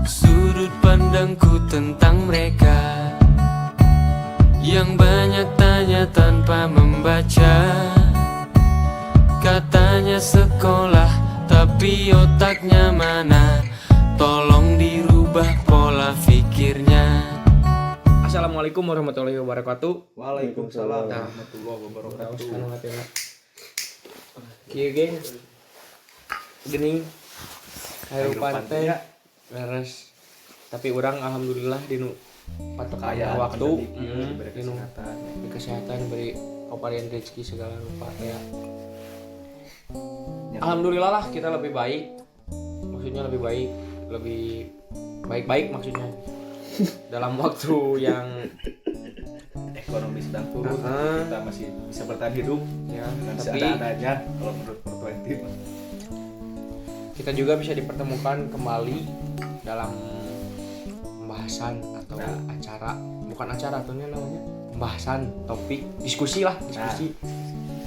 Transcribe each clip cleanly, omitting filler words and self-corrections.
Sudut pandangku tentang mereka yang banyak tanya tanpa membaca. Katanya sekolah tapi otaknya mana? Tolong dirubah pola pikirnya. Assalamualaikum warahmatullahi wabarakatuh. Waalaikumsalam warahmatullahi wabarakatuh. Kieu ge geuning kahirupan teh beres. Tapi urang alhamdulillah dinu patokan waktu dinu di kesehatan beri paparean rezeki segala rupa ya. Alhamdulillah lah kita lebih baik. Maksudnya lebih baik maksudnya. Dalam waktu yang Ekonomi sedang turun, kita masih bisa bertahan hidup ya, dengan tapi seadanya kalau menurut perspektif. kita juga bisa dipertemukan kembali dalam pembahasan atau acara, bukan acara ataunya namanya pembahasan, topik, diskusi.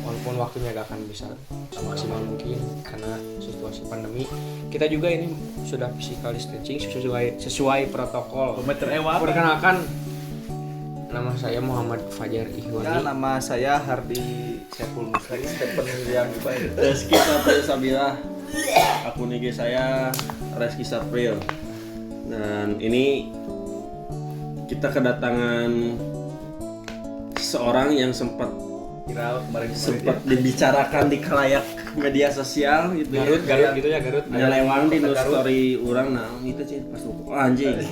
Walaupun waktunya gak akan bisa semaksimal mungkin karena situasi pandemi. Kita juga ini sudah physical distancing sesuai protokol. Perkenalkan, nama saya Muhammad Fajar Ihwani. Ya, nama saya Hardi Saiful Muslim. Stephen yang baik. Reski Sapril Sabilah. Akun IG saya Reski Sapril. Dan ini kita kedatangan seorang yang sempat dibicarakan di khalayak media sosial gitu. Garut gitu ya, Garut. Nyelewang di story urang nah itu sih pas anjing.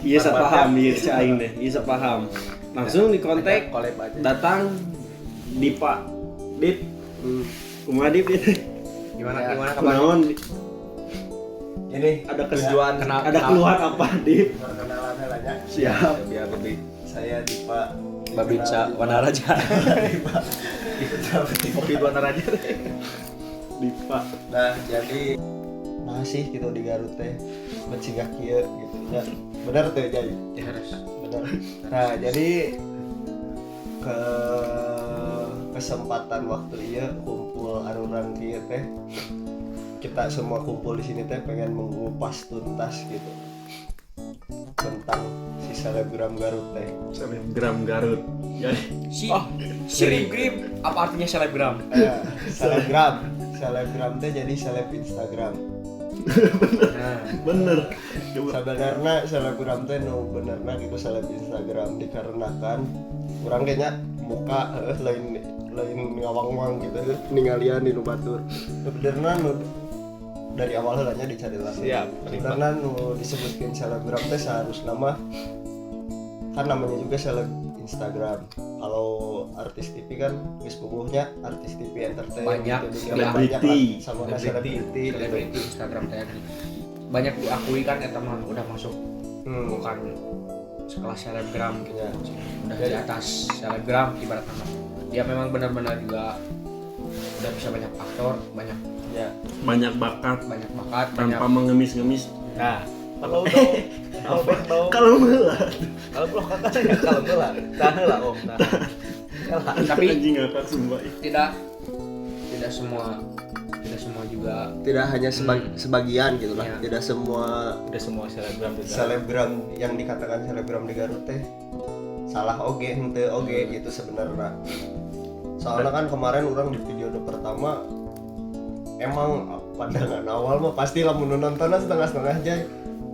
Iya sapaham ieu aing deh. Iya sapaham. Langsung dikontak, datang Dipa. Dip. Kumaha Dip ini? Gimana kabar? Ini ada kejuan, Ada keluhan apa Dip? perkenalan helanya. Siap. Biar lebih saya Dipa Babinsa Wanaraja. Kopi Wana Raja. Dipa. Nah, jadi masih gitu di Garut teh mencegah kieu gitu ya. Benar tuh jadi. Ya harus. Benar. Nah, jadi kesempatan waktu ieu kumpul aruran kieu teh kita semua kumpul di sini teh pengen mengupas tuntas gitu tentang si selebgram Garut teh. Selebgram Garut. Selebgram. Apa artinya selebgram? Selebgram teh jadi seleb Instagram. Bener. Sebenarnya selebgram teh benerna gitu seleb Instagram dikarenakan urang kayaknya muka lain ngawang-wang gitu ningalian di nu batur. Benerna dari awal helanya dicari lah. Siap. Karena disebutkan selebgram teh seharusnya nama kan namanya juga seleb Instagram. Kalau artis TV kan geus puguhnya artis TV entertain Banyak, gitu, selebriti. sama selebriti Selebriti Instagram teh banyak diakui kan eta mah udah masuk bukan sekelas selebgram gitu. Ya. Udah di atas selebgram ibarat nama. Dia memang benar-benar juga udah bisa banyak aktor, banyak Banyak bakat tanpa mengemis-ngemis. Nah, kalau kalau om. tapi Anjing ngakak sumpah. tidak semua juga Tidak hanya sebagian gitu lah. Ya. Tidak semua selebgram selebgram yang dikatakan selebgram di Garut teh salah oge henteu oge gitu sebenarnya. Soalnya kan kemarin orang di video pertama emang pandangan awal mah pasti lamun nontonnya setengah-setengah aja.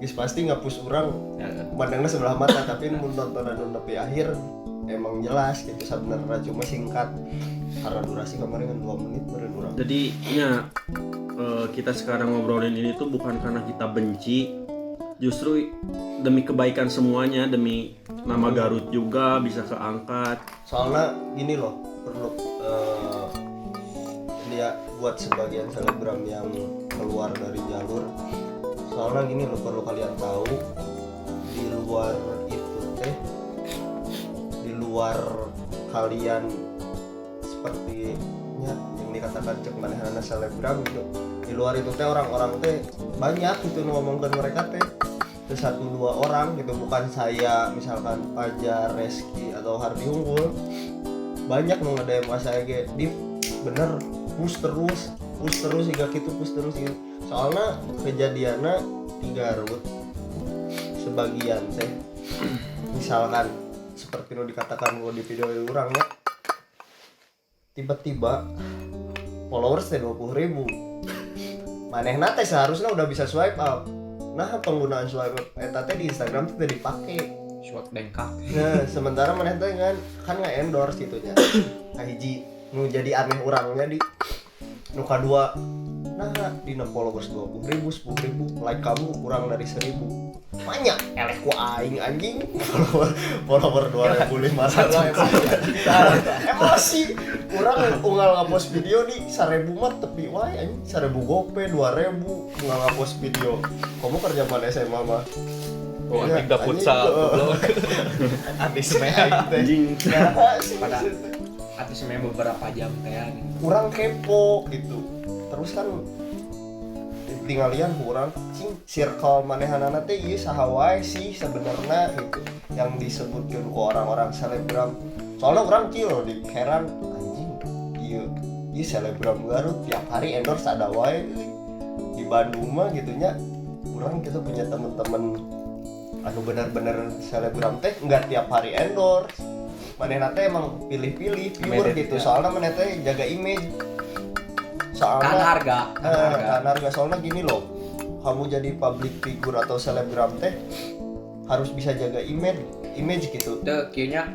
Geus pasti ngapus urang pandangnya sebelah mata tapi mun nontonan nu nepi akhir emang jelas gitu sebenarnya cuma singkat karena durasi kemarin kan 2 menit beureun urang. Jadi ya kita sekarang ngobrolin ini tuh bukan karena kita benci, justru demi kebaikan semuanya, demi nama Garut juga bisa keangkat. Soalnya gini loh perlu dia buat sebagian selebgram yang keluar dari jalur. Soalnya gini loh perlu kalian tahu di luar itu teh di luar kalian sepertinya yang dikatakan cek manehna selebgram gitu. Di luar itu teh orang-orang teh banyak gitu ngomongkan mereka teh itu 1-2 orang gitu, bukan saya misalkan Fajar, Reski atau Hardi Unggul. Banyak nu nge-DM saya ge, "Dip, bener push terus hingga gitu push terus gitu." Soalnya kejadiannya di Garut sebagian teh misalkan seperti lo dikatakan lo di video orang ya, tiba-tiba followers teh 20.000, manehna teh seharusnya udah bisa swipe up. Nah penggunaan swipe up eta teh di Instagram teh dipake. Suat bengkak. Nah sementara maneh teh kan nggak endorse gitunya. Hiji nu jadi aneh orangnya di nu kadua, nah dina followers 20.000, 10.000, like kamu kurang dari 1.000, banyak eleh ku aing anjing follower 2.500 emosi kurang unggal ngapost video di 1.000 mah tepi wae anjing 1.000 gope 2.000 unggal ngapost video. Kamu kerja pada SMA mah Oh, anjing da futsal goblok. Abis semea Anjing. pada abis semea beberapa jam teh kurang kepo gitu. Terus kan tinggalian kurang cing circle manehanana teh ieu saha wae sih sebenarnya gitu yang disebutkeun ku orang-orang selebgram. Soalnya orang kieu di heran anjing ieu selebgram Garut tiap hari endorse ada wae euy. Di Bandung mah gitunya urang kita punya temen-temen anu bener-bener selebgram teh enggak tiap hari endorse. Manehna teh emang pilih-pilih pure gitu. Soalnya maneh teh jaga image. kan harga Soalnya gini loh, kamu jadi public figure atau selebgram teh harus bisa jaga image gitu. teu kieu nya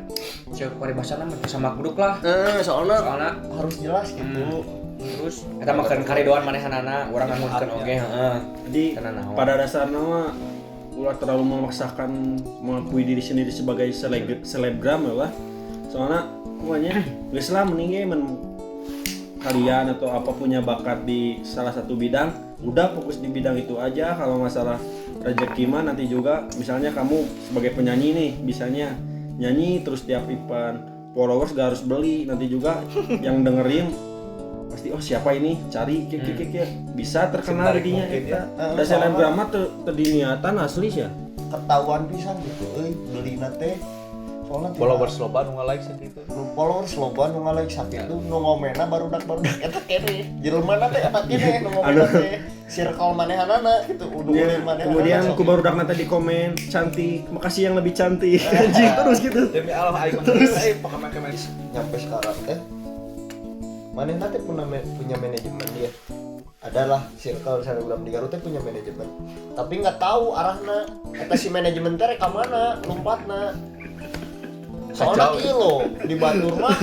ceuk paribasana mah sama kuduk lah. Soalnya Soalnya harus jelas gitu. terus eta mah keun karidoan manehanana urang ngangutkeun oge heeh. Jadi Karena naon? pada dasarnya mah ulah terlalu memaksakan mengakui diri sendiri sebagai selebgram ya lah. Soalnya pokoknya geus lah mending ge kalian atau apa punya bakat di salah satu bidang, udah fokus di bidang itu aja. Kalau masalah rezeki mah nanti juga, misalnya kamu sebagai penyanyi nih, bisanya nyanyi terus tiap event followers gak harus beli, nanti juga yang dengerin pasti oh siapa ini, cari bisa terkenal jadinya kita. Dan selebgram mah terdiniatan asli sih ya. Ketahuan pisan gitu beli teh. Soalnya Followers loba nu nge-like sakitu. followers loba nu ngalek sakitu nu ngomena barudak eta kene. Jelema teh eta kene nu ngomena teh circle manehanana gitu udah manehanana. Kemudian ku barudak nanti di komen cantik, makasih yang lebih cantik. Anjing terus gitu. Demi Allah aing mah pakai Nyampe sekarang teh manehna teh punya manajemen dia. Adalah circle selebgram di Garut teh punya manajemen. Tapi nggak tahu arahna eta si manajemen teh ka mana lompatna. Soalnya iya loh, di Batur mah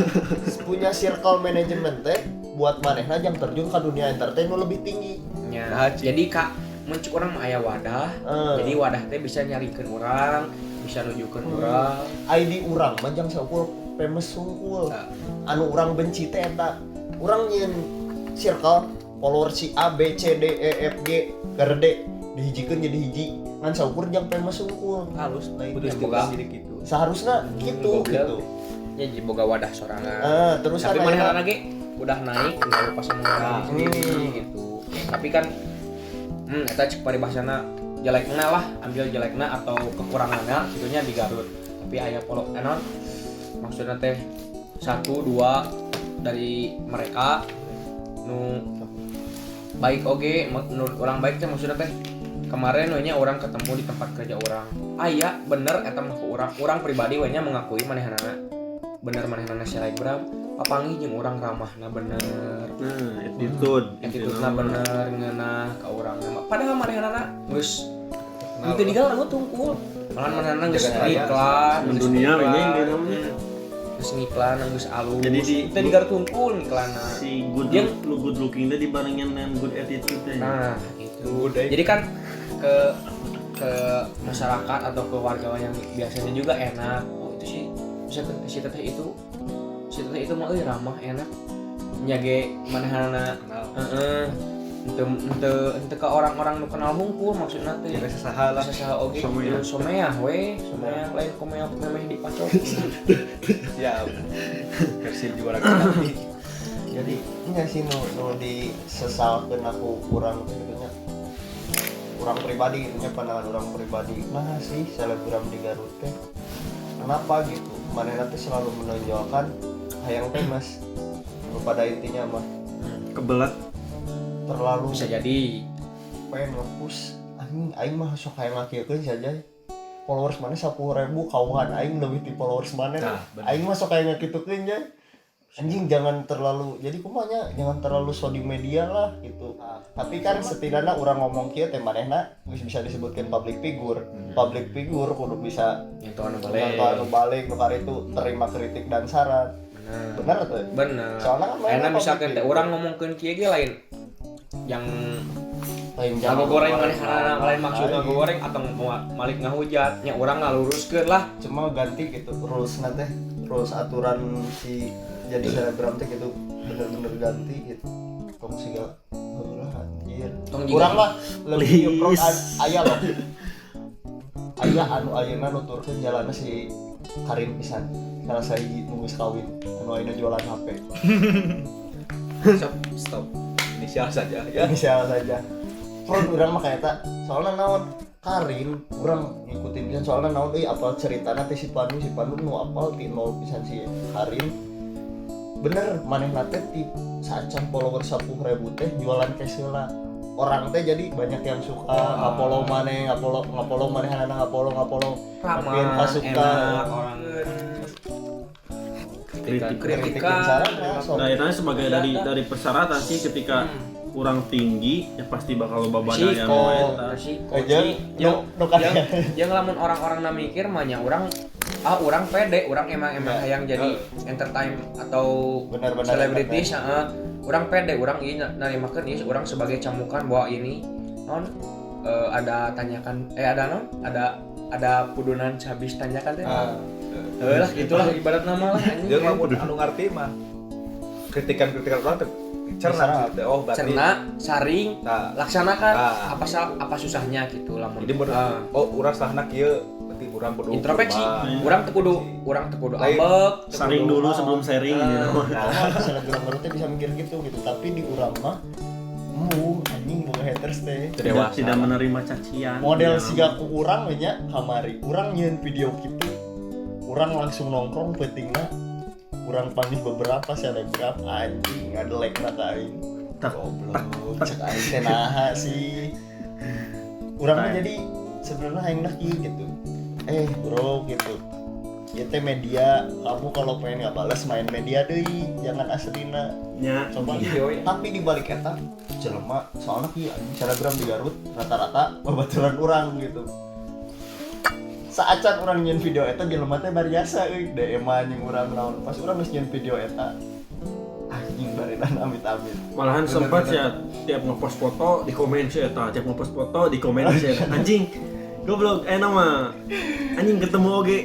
punya circle manajemen teh buat manehna yang terjun ke dunia entertain lebih tinggi. Ya, jadi kak muncul orang mah aya wadah. Jadi wadah teh bisa nyarikeun orang, bisa nunjukkeun orang. ID urang mah jang saukur famous sungkul. Anu urang benci teh eta. Urang nyeun circle follower si A B C D E F G gerde dihijikeun jadi hiji ngan saukur jang famous sungkul. Halus lain kudu boga diri gitu. Seharusnya gitu. ya jadi boga wadah sorangan. Terus tapi kan manehna lagi udah naik udah lupa sama orang sendiri gitu. Tapi kan eta cek paribasana jelekna lah, ambil jelekna atau kekurangannya gitunya di Garut. Tapi aya follow enon maksudnya teh 1 2 dari mereka nu baik oge menurut orang baik teh maksudnya teh kemarin we nya orang ketemu di tempat kerja orang. Aya bener eta mah orang pribadi we nya mengakui manehanana bener manehanana selebgram papanggih jeung urang ramahna bener. Nah, attitude-na bener ngeunah ka urang. Padahal manehanana geus itu digal rambut tungkul. Malah manehanana geus iklan, mendunia ini namanya. Geus ngiklan geus alus. Jadi teh digar tungkul iklanna. Si good looking teh dibarengin dengan good attitude teh. Nah, itu. Jadi kan ke masyarakat atau ke warga yang biasanya juga enak. Oh, itu sih si teteh itu mah ramah enak. Nyage manehanana ente ke orang-orang nu kenal hungkul maksudna teh. Ya saha lah. Saha oge. Someah lain komea memeh dipacok. Siap. Persib juara kali. jadi enggak sih nu disesalkeun aku kurang gitu nya. Kurang pribadi gitu nya pandangan orang pribadi. Nah sih selebgram di Garut teh. Kenapa gitu? Manehna teh selalu menonjolkan hayang teh Mas. Pada intinya mah Kebelat. terlalu Bisa jadi pengen nge-push aing mah sok hayang ngakieukeun saja. followers mana 10.000 kawan aing lebih ti followers mana. Nah, bener. Aing mah sok kayak ngakitukeun nya. Anjing jangan terlalu jadi kumanya jangan terlalu so di media lah gitu. Tapi kan setidaknya orang ngomong kieu teh manehna geus bisa disebutkan public figure. Public figure kudu bisa Nyentuh anu nonton balik nu itu terima kritik dan saran. Bener tuh. Bener. Soalnya kan Karena mainnya misalkan public teh figure. orang ngomongkeun kieu ge lain yang Lain Lagu goreng orang manehna lain maksud lagu goreng atau malik ngahujat nya urang ngaluruskeun lah. cuma ganti gitu rules teh rules aturan si jadi selebgram teh gitu bener-bener ganti gitu tong siga lah anjir Tong jiga. kurang lah lebih pro Please. aya loh aya anu ayeuna nuturkeun jalanna si Karin pisan salah sahiji nu geus kawin anu ayeuna jualan HP Stop. Inisial saja ya. inisial saja front urang mah kayak tak soalnya naon Karin urang ngikutin pisan soalnya naon apal ceritana teh si Panu nu apal ti nol pisan si Karin bener manehna teh ti sacan follower 10.000 teh jualan kesela orang teh jadi banyak yang suka ngapolo maneh ngapolo manehna ngapolo Ramah, makin pasukan enak orang Kritik. kritikan saran ya, so. Nah, itu sebagai dari persyaratan sih ketika kurang tinggi ya pasti bakal loba badan yang Resiko, eta. resiko. aja Yang lamun orang-orang na mikir mah nya urang pede, urang emang hayang jadi entertain atau Benar-benar selebritis, urang pede, urang ieu narimakeun ieu urang sebagai camukan bahwa ini non ada tanyakan ada pudunan habis tanyakan teh. Lah gitulah ibarat nama lah anjing. Dia lamun anu ngarti mah kritikan orang teh cerna gitu. Oh berarti Cerna, saring, Nah. laksanakan Nah. apa susahnya gitu lamun. jadi bener urang salahna kieu berarti urang kudu Introspeksi. berubah. Urang teu kudu Lain. ambek, teu Saring kudu- dulu sebelum sharing gitu. selebgram baru teh bisa mikir gitu tapi di urang mah anjing boga haters teh Tidak menerima cacian. model Ya. siga ku urang we nya kamari urang nyieun video kitu urang langsung nongkrong pentingna urang panggil beberapa selebgram anjing ngadelek mata aing Tak. goblok cek aing teh naha sih urang mah jadi sebenarnya aing nah ieu gitu bro gitu ya teh media kamu kalau pengen nggak balas main media deui jangan aslina Ya, coba Video, ya. tapi di balik eta jelema soalnya kieu anjing selebgram di Garut rata-rata babaturan urang gitu saacan urang nyeun video eta jelema teh bariasa euy DM anjing urang naon pas urang geus nyeun video eta anjing baredan amit-amit malahan sempat ya tiap ngepost foto di komen sih eta, tiap ngepost foto di komen sih eta. Anjing. Goblok mah. Anjing ketemu oge.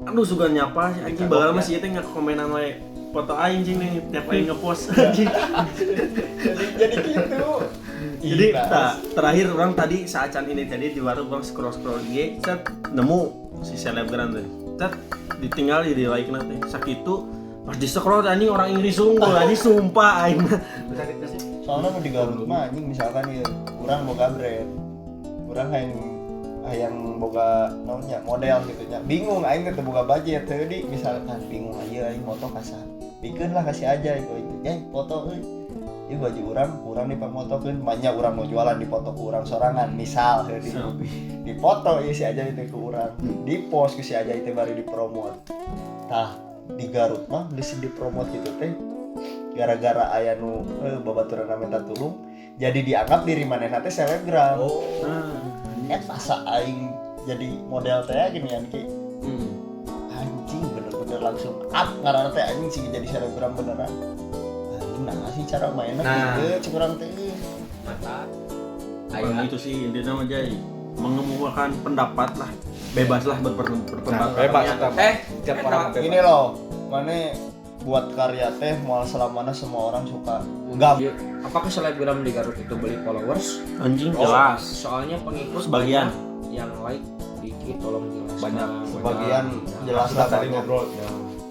Aduh suka nyapa sih anjing bagal mah sih teh ngakomenan we foto aing sih nih tiap aing ngepost anjing. jadi gitu Jadi Ih, terakhir orang tadi saacan ini tadi di warung orang scroll IG, set nemu si selebgram teh. Set ditinggal di like nanti. Sakitu pas di scroll anjing orang Inggris unggul anjing sumpah aing. soalnya mau di Garut mah anjing misalkan ya urang boga brand urang hayang boga naonnya model gitu nya bingung aing teh boga budget tadi misalkan bingung aja aing moto kasar bikin lah kasih aja itu foto euy ieu baju urang dipamotokeun banyak urang mau jualan dipoto ku urang sorangan misal di foto ieu si aja itu ku urang di post ku si aja itu baru dipromot tah di Garut mah geus dipromot gitu teh gara-gara aya nu babaturan minta tulung jadi dianggap diri manehna teh selebgram masa aing jadi model teh gini an ki anjing bener-bener langsung up ngaranna teh anjing sih jadi selebgram beneran anjing nah sih cara mainnya gitu curang teh Mata. Orang itu sih intinya mah jadi mengemukakan pendapat lah, bebas lah berpendapat. bebas Ya. kita tiap orang bebas. ini loh mana buat karya teh mual selamanya semua orang suka Iya. Apakah selebgram di Garut itu beli followers? Anjing jelas. Soalnya pengikut Sebagian. banyak yang like dikit tolong jelaskan. Banyak. sebagian jelas Sudah lah tadi banyak ngobrol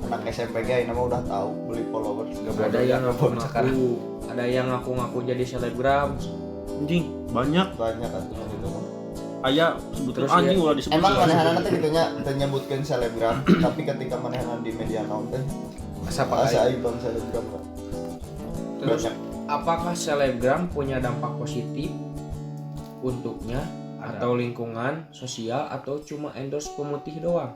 anak SMPG ini mah udah tahu beli followers Ada yang ngaku-ngaku, ada yang ngaku-ngaku jadi selebgram. Anjing banyak. banyak aturan gitu mah Aya sebutan Terus anjing ya, ulah disebut. emang manehana teh gitu nya teu nyebutkeun selebgram tapi ketika manehana di media naon teh asa asa pakai aing bang selebgram Pak. Terus Banyak. apakah selebgram punya dampak positif untuknya atau lingkungan sosial atau cuma endorse pemutih doang.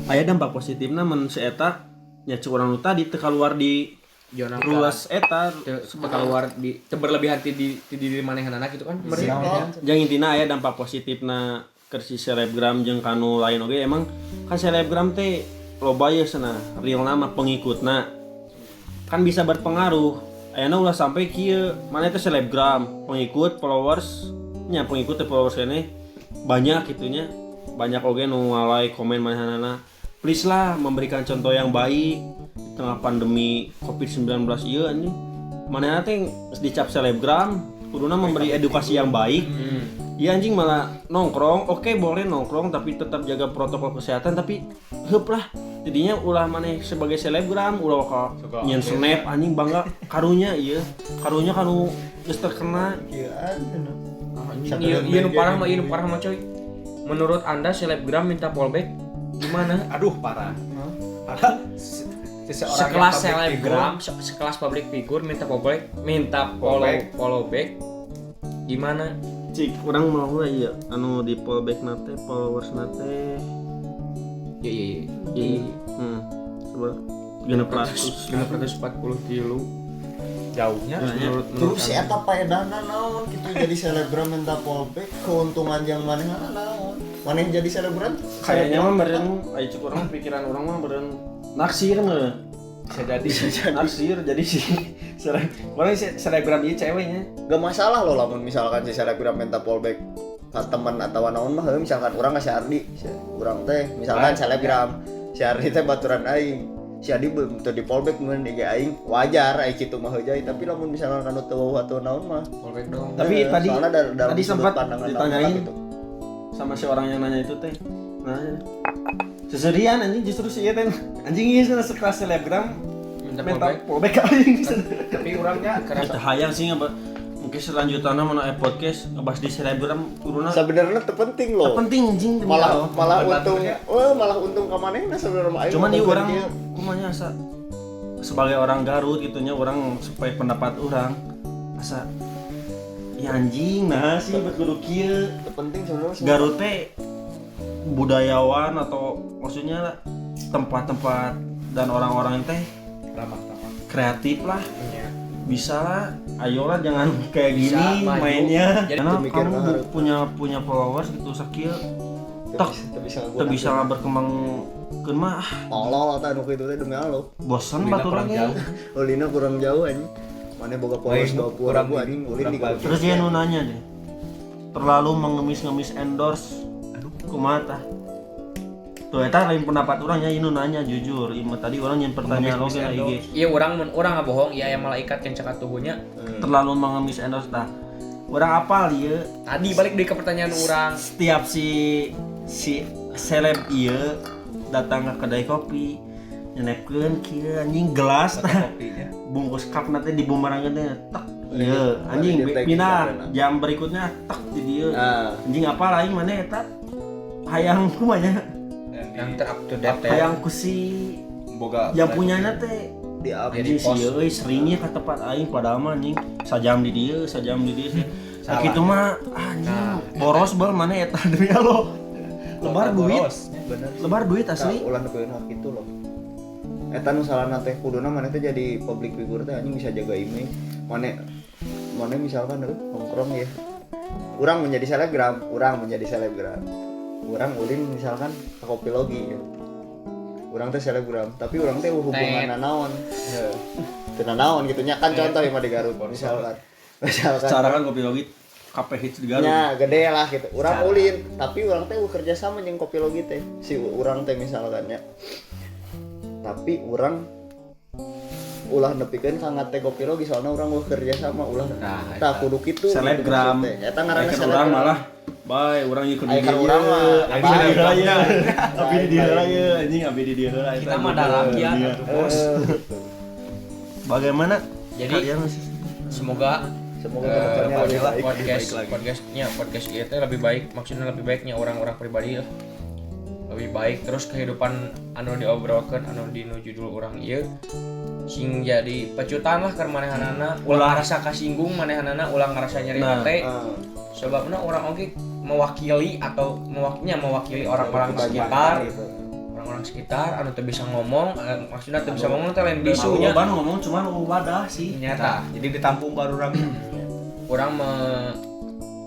Aya dampak positifna mun si eta nya cek urang nu tadi teu kaluar di Zona ruas eta keluar di berlebihan di diri manehanana gitu kan. jeung intina aya dampak positifna ke si selebgram jeung kanu lain oge emang kan selebgram teh loba ye cenah realna mah pengikutna kan bisa berpengaruh ayeuna ulah sampai kieu mana teh selebgram pengikut followers nya pengikut teh followers keneh banyak gitunya banyak oge nu ngalai komen manehanana please lah memberikan contoh yang baik di tengah pandemi COVID-19 ieu anjing manehna teh dicap selebgram kuduna memberi edukasi yang baik. Iya anjing malah nongkrong, oke boleh nongkrong tapi tetap jaga protokol kesehatan tapi heup lah. Jadinya ulah maneh sebagai selebgram ulah ka nyen snap anjing bangga karunya ieu. Karunya kanu geus terkena. Iya nu parah mah coy. Menurut Anda selebgram minta fallback gimana? Aduh parah. Parah. Sekelas selebgram, sekelas public figure minta follow back gimana? Cik urang mau ieu anu di fallback nate followers nate. Iya. Coba 640 kilo. Jauhnya Terus si eta paedana naon gitu jadi selebgram minta fallback keuntungan yang manehna naon? Maneh jadi selebgram? Kayaknya mah beren aya cuk urang pikiran urang mah beren naksir mah. bisa jadi Naksir jadi si selebgram ieu ceweknya. Gak masalah loh lamun misalkan si selebgram minta fallback ke teman atau naon mah misalkan urang ka si Ardi, urang teh misalkan selebgram si Ardi teh baturan aing. Si Ardi teu di fallback mun IG aing wajar aya kitu mah heujai tapi lamun misalkan kanu teu atau naon mah Fallback dong. Tapi tadi sudut sempat pandangan ditanyain gitu. sama si orang yang nanya itu teh. Nah, seserian anjing justru si ieu teh anjing ieu suka selebgram Minta minta fallback. fallback anjing. tapi orangnya Kita hayang sih mungkin selanjutannya mana podcast ngebahas di selebgram kuruna Sebenarnya teu penting loh. penting anjing demi Allah. Malah untung ka manehna sebenarnya aing. Cuman ieu ngomongkeun orang kieu. kumanya asa sebagai orang Garut gitunya orang supaya pendapat orang asa ya anjing nah sih kudu kieu Teu penting sebenarnya. Garut teh budayawan atau maksudnya tempat-tempat dan orang-orang teh ramah kreatif lah bisa lah ayolah jangan kayak gini maju. mainnya Jadi karena mikir kamu Garut. punya followers gitu sakieu tak Teu bisa berkembang keun mah tolol eta anu kitu teh demi Allah. bosan Ulina baturnya kurang Ulina kurang jauh anjing. Mana boga followers 20.000 anjing ulin di Garut. terus dia nu nanya deh terlalu mengemis-ngemis endorse kumaha tah tuh eta lain pendapat orangnya ini nanya jujur ima tadi orang yang pertanyaan oke lah IG Iya urang nggak bohong, iya yang malaikat yang cekat tubuhnya. terlalu mengemis endorse tah orang apal ieu Tadi balik deui ke pertanyaan urang. setiap si seleb ieu datang ke kedai kopi nyenepkeun kieu anjing gelas tah kopinya bungkus cup nanti dibumerangkeun teh tek ieu anjing pindah jam berikutnya tek di dieu Nah, anjing apa lain mana eta hayang kumanya Yang ter up to date. hayang ku si boga yang punyana teh di up anjing si euy seringnya ke tempat aing padahal mah anjing sajam di dieu teh kitu mah anjing boros bal mana eta demi Allah lebar duit bener. lebar duit asli Ulah nepikeun hak itu loh. Eta nu salahna teh kuduna maneh teh jadi public figure teh anjing bisa jaga image. Maneh misalkan nongkrong ya. Urang menjadi selebgram. Urang ulin misalkan ke Kopilogi ya. Urang teh selebgram, tapi urang teh hubunganna naon? Heuh. Teu naon gitu nya kan contoh yang mah di Garut misalkan. secara kan kopi logit kape hits di Garut Ya gede lah gitu. Urang ulin, tapi urang teh kerja sama jeung Kopilogi teh. Si urang teh misalkan ya. Tapi urang ulah nepikeun ka ngateh Kopilogi soalna urang kerja sama ulah. Tah kudu kitu. selebgram Eta ngaranna orang selebgram. malah bye orang ikut di Aya kan dia urang mah. abdi di dieu aya abdi di dieu aya anjing abdi di dieu aya Kita mah ada rakyat atuh, Bos. bagaimana Jadi, kalian Semoga kedepannya lebih baik. podcast kita lebih baik, maksudnya lebih baiknya orang-orang pribadi lah. Lebih baik terus kehidupan anu diobrolkeun anu dinuju dulu orang ieu sing jadi pecutan lah keur manehanana ulah ngarasa kasinggung manehanana ulah ngarasa nyeri hate. Sebabna orang oge mewakili atau mewakili orang-orang sekitar gitu. orang-orang sekitar anu teu bisa ngomong maksudnya teu bisa ngomong teh lain bisunya Ban ngomong cuman wadah sih. nyata Jadi ditampung baru rame. orang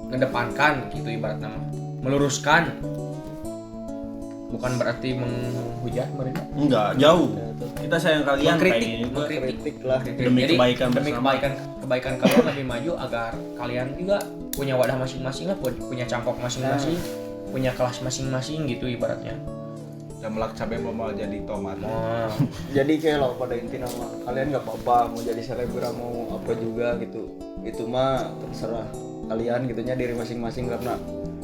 mengedepankan gitu ibaratnya mah. Meluruskan bukan berarti menghujat mereka. Enggak, jauh. Kita sayang kalian Mengkritik, juga. kritik lah. Demi Jadi, kebaikan demi bersama. kebaikan kalian lebih maju agar kalian juga punya wadah masing-masing lah, punya cangkok masing-masing, punya kelas masing-masing gitu ibaratnya. Dan melak cabai mau jadi tomat. Oh, Jadi kayak lo pada intinya mah kalian nggak apa-apa mau jadi selebgram mau apa juga gitu, itu mah terserah kalian gitunya diri masing-masing karena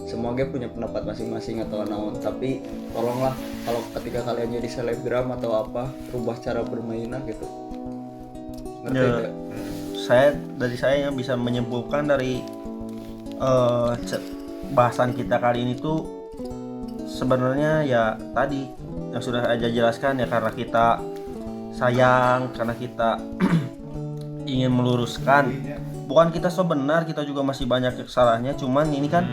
semua ge punya pendapat masing-masing atau naon, tapi tolonglah kalau ketika kalian jadi selebgram atau apa rubah cara bermainnya gitu, ngerti Ya. nggak? Saya yang bisa menyimpulkan dari bahasan kita kali ini tuh sebenarnya ya tadi yang sudah aja jelaskan ya, karena kita sayang, karena kita ingin meluruskan, bukan kita so benar, kita juga masih banyak salahnya, cuman ini kan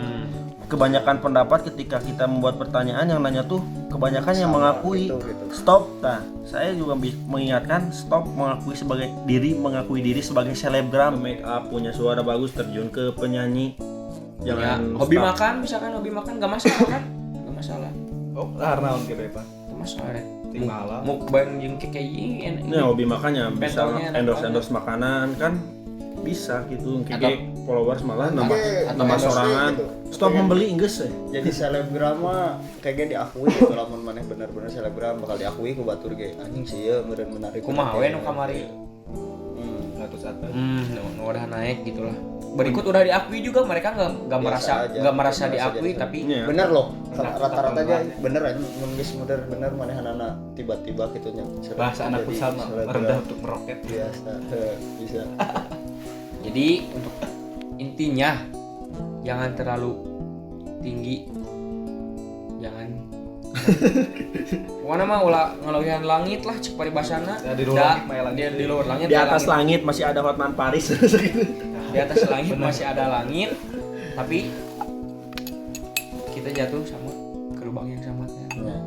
kebanyakan pendapat ketika kita membuat pertanyaan yang nanya tuh kebanyakan yang mengakui gitu. stop. Nah, saya juga mengingatkan stop mengakui diri sebagai selebgram, make up, punya suara bagus, terjun ke penyanyi. ya, Jangan hobi stop. makan misalkan hobi makan nggak masalah kan? Nggak masalah. Oh, karena on gitu Pak. Nggak masalah. Rek. Ting malam. Mukbang jeung kayak ini. Nah, hobi makannya bisa Pentolnya enak endorse makanan kan bisa gitu. Atau- Kayak followers malah nambah Atau nambah endorse sorangan. gitu. Stop membeli inggris ya. Jadi selebgram mah kayaknya diakui gitu, lamun maneh bener-bener selebgram bakal diakui ku batur ge anjing sih ya meureun menarik. Kumaha we nu kamari? Satu. Nu udah naik gitulah. Berikut udah diakui juga, mereka nggak merasa aja. nggak merasa Merasa diakui jadi- tapi Iya. Bener loh, Bener. rata-rata aja bener aja mun geus bener manehanana tiba-tiba gitu nya. Bahasa anak Jadi bersama selebgram. merendah untuk meroket. Biasa, bisa. jadi untuk intinya jangan terlalu tinggi, jangan pokoknya mah ulah ngalogihan langit lah cek paribasana. Ya, di luar langit mah ya langit. Di luar langit Di ya atas langit masih ada Hotman Paris. di atas langit masih ada langit, tapi kita jatuh sama ke lubang yang sama kan. Ya.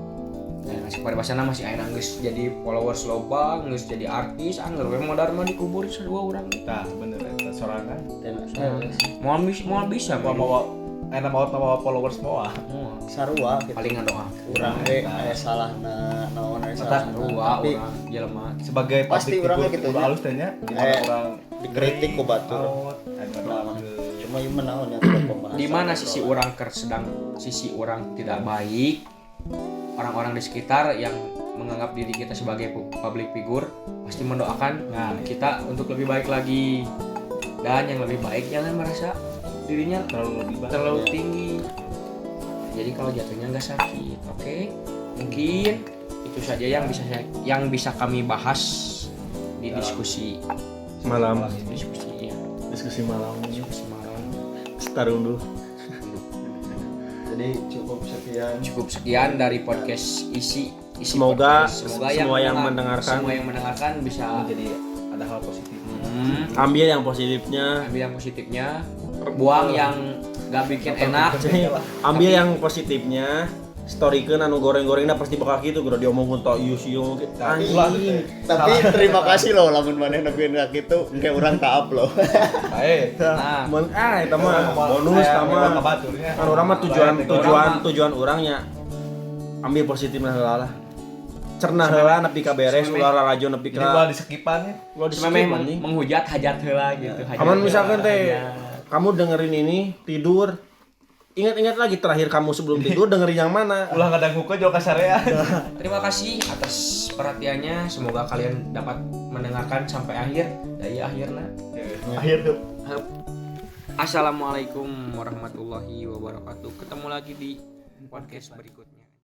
Nah, cek paribasana masih aya geus jadi followers loba, geus jadi artis, anggar we modar mah dikubur sadua urang. Nah, bener eta sorangan. Mau bisa Mau followers mau. Sarua gitu. paling ngadoa. Urang ge aya salahna, naon aya Mata salahna. Sarua Tapi urang jelema. Sebagai Pasti public orangnya figure, gitu, kudu ya. halus teh nya. Gimana orang dikritik ku batur. Cuma ieu mah naon ya tidak pembahasan. Di mana sisi orang sedang sisi orang tidak baik, orang-orang di sekitar yang menganggap diri kita sebagai public figure pasti mendoakan kita untuk lebih baik lagi, dan yang lebih baik jangan merasa dirinya terlalu tinggi. Jadi kalau jatuhnya nggak sakit, oke? Mungkin itu saja yang bisa kami bahas di diskusi Malam diskusi ya diskusi malam. diskusi malam. Setarung dulu. Jadi cukup Sekian dari podcast isi Semoga podcast. semua yang mendengarkan semua yang mendengarkan bisa jadi ada hal positif. ambil yang positifnya, ambil yang positifnya, buang yang gak bikin enak. ambil yang positifnya. Storykeun anu goreng-gorengna pasti bakal gitu, bro. Diomongkeun tok ieu sieu anjing. Tapi terima kasih loh lamun maneh nepiin ka kitu kayak urang ka-up loh. Baik. Nah, Eta mah bonus Kamu mah. baturnya. Kan urang mah tujuan urangnya ambil positifnya heula lah. Cerna heula nepi ka beres, ulah lalajo nepi Jadi gua ka di sekipan ya. lo di memang skip anjing. menghujat hajat heula gitu. hajat Aman heula, misalkan teh hajat. kamu dengerin ini tidur, ingat-ingat lagi terakhir kamu sebelum tidur dengerin yang mana. Ulah ngadang hukum jual kasarea. Terima kasih atas perhatiannya. Semoga kalian dapat mendengarkan sampai akhir. Dari akhirnya. Akhir tuh. Assalamualaikum warahmatullahi wabarakatuh. Ketemu lagi di podcast berikutnya.